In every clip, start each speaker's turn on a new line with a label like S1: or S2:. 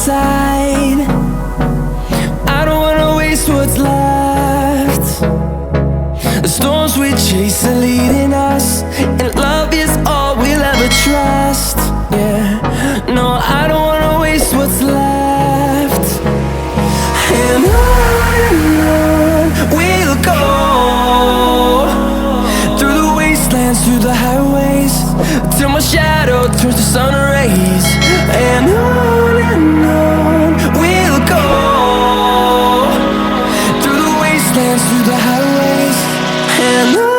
S1: inside. I don't wanna waste what's left. The storms we chase are leading us, and love is all we'll ever trust. Yeah, no, I don't wanna waste what's left. And on we'll go, through the wastelands, through the highways, till my shadow turns to sun rays. And on we'll go, through the wastelands, through the highways, and on.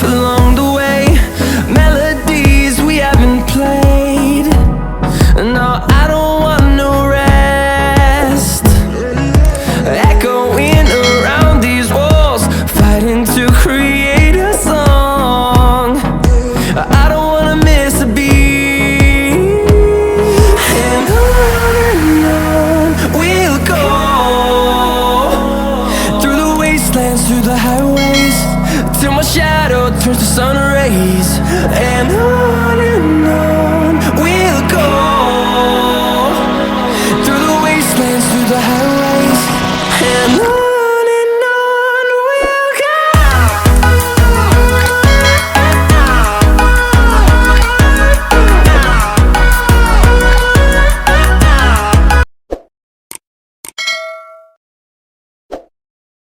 S1: Along the way, melodies we haven't played. No, I don't want no rest. Echoing around these walls, fighting to create a song. I don't wanna miss a beat. And on we'll go, through the wastelands, through the highways, till my shadow turns to sun rays. And